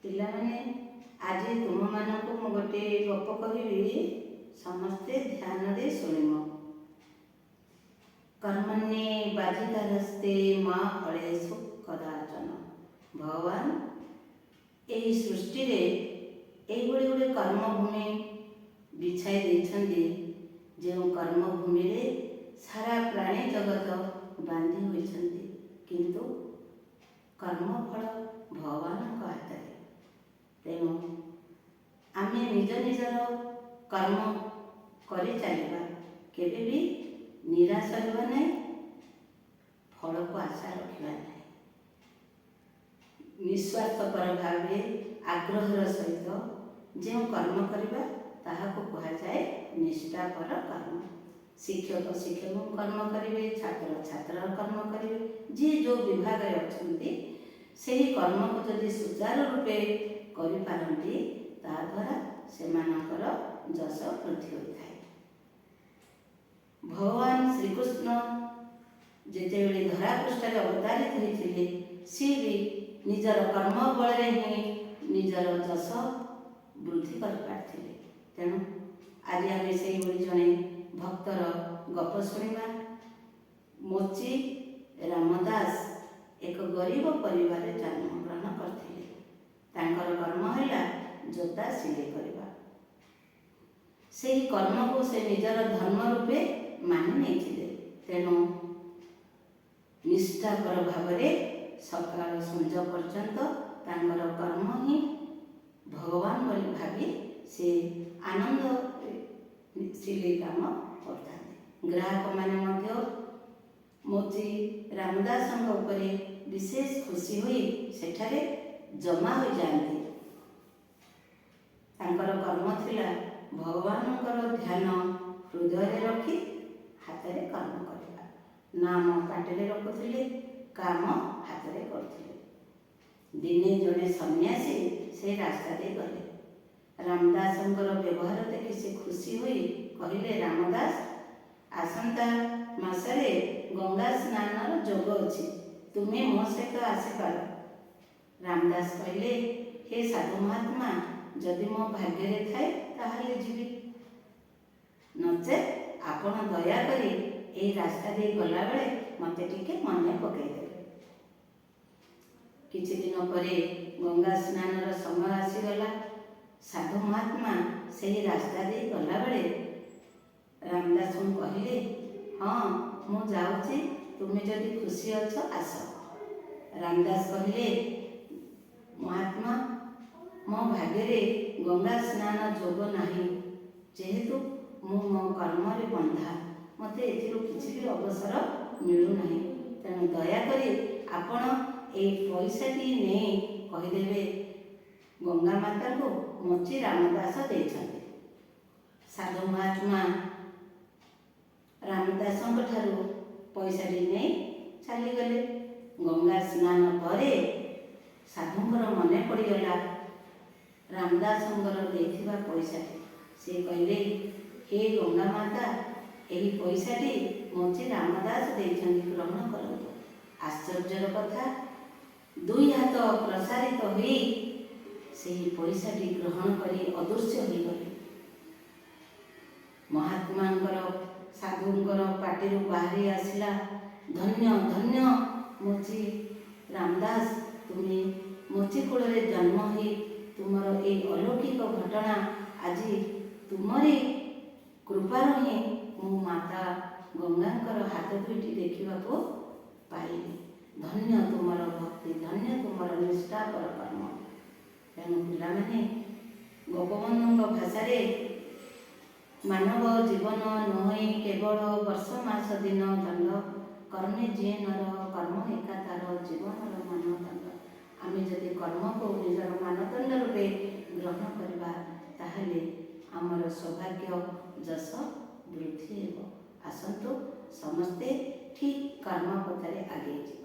ପିଲାମାନେ ଆଜି ତୁମମାନଙ୍କୁ ମୁଁ ଗୋटे ଗପ କହିବି, ସମସ୍ତେ ଧ୍ୟାନ ଦେଇ ଶୁଣିବ। କର୍ମଣ୍ୟେ ବାଧିକାରସ୍ତେ ମା ଫଳେଷୁ କଦାଚନ। ଭଗବାନ ଏହି ସୃଷ୍ଟିରେ ଏଇଭଳି ଗୋଟେ କର୍ମଭୂମି ବିଛାଇ ଦେଇଛନ୍ତି, ଯେଉଁ କର୍ମଭୂମିରେ ସାରା ପ୍ରାଣୀ ଜଗତ ବାନ୍ଧି ହୋଇଛନ୍ତି, କିନ୍ତୁ କର୍ମଫଳ ଭଗବାନଙ୍କ ହାତରେ। ତେଣୁ ଆମେ ନିଜ ନିଜର କର୍ମ କରି ଚାଲିବା, କେବେ ବି ନିରାଶ ହେବା ନାହିଁ, ଫଳକୁ ଆଶା ରଖିବା ନାହିଁ। ନିଃସ୍ୱାର୍ଥପର ଭାବେ ଆଗ୍ରହର ସହିତ ଯେଉଁ କର୍ମ କରିବା ତାହାକୁ କୁହାଯାଏ ନିଷ୍ଠାପର କର୍ମ। ଶିକ୍ଷକ ଶିକ୍ଷକ କର୍ମ କରିବେ, ଛାତ୍ର ଛାତ୍ର କର୍ମ କରିବେ, ଯିଏ ଯେଉଁ ବିଭାଗରେ ଅଛନ୍ତି ସେହି କର୍ମକୁ ଯଦି ସୁଚାରୁ ରୂପେ କରିପାରନ୍ତି, ତାଦ୍ୱାରା ସେମାନଙ୍କର ଯଶ ବୃଦ୍ଧି ହୋଇଥାଏ। ଭଗବାନ ଶ୍ରୀକୃଷ୍ଣ ଯେତେବେଳେ ଧରାପୃଷ୍ଠରେ ଅବତାରିତ ହୋଇଥିଲେ, ସିଏ ବି ନିଜର କର୍ମ ବଳରେ ହିଁ ନିଜର ଯଶ ବୃଦ୍ଧି କରିପାରିଥିଲେ। ତେଣୁ ଆଜି ଆମେ ସେହିଭଳି ଜଣେ ଭକ୍ତର ଗପ ଶୁଣିବା। ମୋଚି ରାମଦାସ ଏକ ଗରିବ ପରିବାରରେ ଜନ୍ମଗ୍ରହଣ କରିଥିଲେ। ତାଙ୍କର କର୍ମ ହେଲା ଜୋତା ସିଲେଇ କରିବା। ସେହି କର୍ମକୁ ସେ ନିଜର ଧର୍ମ ରୂପେ ମାନି ନେଇଥିଲେ। ତେଣୁ ନିଷ୍ଠାପର ଭାବରେ ସକାଳ ସଞ୍ଜ ପର୍ଯ୍ୟନ୍ତ ତାଙ୍କର କର୍ମ ହିଁ ଭଗବାନ ବୋଲି ଭାବି ସେ ଆନନ୍ଦ ସିଲେଇ କାମ କରିଥାନ୍ତି। ଗ୍ରାହକମାନେ ମଧ୍ୟ ମୋଚି ରାମଦାସଙ୍କ ଉପରେ ବିଶେଷ ଖୁସି ହୋଇ ସେଠାରେ ଜମା ହୋଇଯାଆନ୍ତି। ତାଙ୍କର କର୍ମ ଥିଲା ଭଗବାନଙ୍କର ଧ୍ୟାନ ହୃଦୟରେ ରଖି ହାତରେ କର୍ମ କରିବା। ନାମ ପାଟିରେ ରଖୁଥିଲେ, କାମ ହାତରେ କରୁଥିଲେ। ଦିନେ ଜଣେ ସନ୍ନ୍ୟାସୀ ସେ ରାସ୍ତା ଦେଇ ଗଲେ। ରାମଦାସଙ୍କର ବ୍ୟବହାର ଦେଖି ସେ ଖୁସି ହୋଇ କହିଲେ, ରାମଦାସ, ଆସନ୍ତା ମାସରେ ଗଙ୍ଗା ସ୍ନାନର ଯୋଗ ଅଛି, ତୁମେ ମୋ ସହିତ ଆସିପାର। ରାମଦାସ କହିଲେ, ହେ ସାଧୁ ମହାତ୍ମା, ଯଦି ମୋ ଭାଗ୍ୟରେ ଥାଏ ତାହେଲେ ଯିବି, ନଚେତ୍ ଆପଣ ଦୟାକରି ଏହି ରାସ୍ତା ଦେଇ ଗଲାବେଳେ ମୋତେ ଟିକେ ମନେ ପକାଇଦେବେ। କିଛି ଦିନ ପରେ ଗଙ୍ଗା ସ୍ନାନର ସମୟ ଆସିଗଲା। ସାଧୁ ମହାତ୍ମା ସେହି ରାସ୍ତା ଦେଇ ଗଲାବେଳେ ରାମଦାସଙ୍କୁ କହିଲେ, ହଁ ମୁଁ ଯାଉଛି, ତୁମେ ଯଦି ଖୁସି ଅଛ ଆସ। ରାମଦାସ କହିଲେ, ମହାତ୍ମା, ମୋ ଭାଗ୍ୟରେ ଗଙ୍ଗା ସ୍ନାନ ଯୋଗ ନାହିଁ, ଯେହେତୁ ମୁଁ ମୋ କର୍ମରେ ବନ୍ଧା, ମୋତେ ଏଥିରୁ କିଛି ବି ଅବସର ମିଳୁନାହିଁ। ତେଣୁ ଦୟାକରି ଆପଣ ଏହି ପଇସାଟି ନେଇ କହିଦେବେ ଗଙ୍ଗା ମାତାଙ୍କୁ ମୋଚି ରାମଦାସ ଦେଇଛନ୍ତି। ସାଧୁ ମହାତ୍ମା ରାମଦାସଙ୍କ ଠାରୁ ପଇସାଟି ନେଇ ଚାଲିଗଲେ। ଗଙ୍ଗା ସ୍ନାନ ପରେ ସାଧୁଙ୍କର ମନେ ପଡ଼ିଗଲା ରାମଦାସଙ୍କର ଦେଇଥିବା ପଇସାଟି। ସେ କହିଲେ, ହେ ଗଙ୍ଗା ମାତା, ଏହି ପଇସାଟି ମୋଚି ରାମଦାସ ଦେଇଛନ୍ତି, ଗ୍ରହଣ କରନ୍ତୁ। ଆଶ୍ଚର୍ଯ୍ୟର କଥା, ଦୁଇ ହାତ ପ୍ରସାରିତ ହୋଇ ସେହି ପଇସାଟି ଗ୍ରହଣ କରି ଅଦୃଶ୍ୟ ହୋଇଗଲେ। ମହାତ୍ମାଙ୍କର ସାଧୁଙ୍କର ପାଟିରୁ ବାହାରି ଆସିଲା, ଧନ୍ୟ ଧନ୍ୟ ମୋଚି ରାମଦାସ, ତୁମେ ମୋଚି କୁଳରେ ଜନ୍ମ ହୋଇ ତୁମର ଏହି ଅଲୌକିକ ଘଟଣା ଆଜି ତୁମରି କୃପାରୁ ହିଁ ମୁଁ ମାତା ଗଙ୍ଗାଙ୍କର ହାତ ଦୁଇଟି ଦେଖିବାକୁ ପାଇଲି। ଧନ୍ୟ ତୁମର ଭକ୍ତି, ଧନ୍ୟ ତୁମର ନିଷ୍ଠାପର କର୍ମ। ତେଣୁ ପିଲାମାନେ, ଗୋପବନ୍ଧୁଙ୍କ ଭାଷାରେ ମାନବ ଜୀବନ ନୁହେଁ କେବଳ ବର୍ଷ ମାସ ଦିନ ଦଣ୍ଡ, କର୍ମେ ଯିଏ ନର କର୍ମ ଏକା ତାର ଜୀବନର ମାନଦଣ୍ଡ। ଆମେ ଯଦି କର୍ମକୁ ନିଜର ମାନଦଣ୍ଡ ରୂପେ ଗ୍ରହଣ କରିବା, ତାହେଲେ ଆମର ସୌଭାଗ୍ୟ ଯଶ ବୃଦ୍ଧି ହେବ। ଆସନ୍ତୁ ସମସ୍ତେ ଠିକ୍ କର୍ମ ପଥରେ ଆଗେଇ ଯିବା।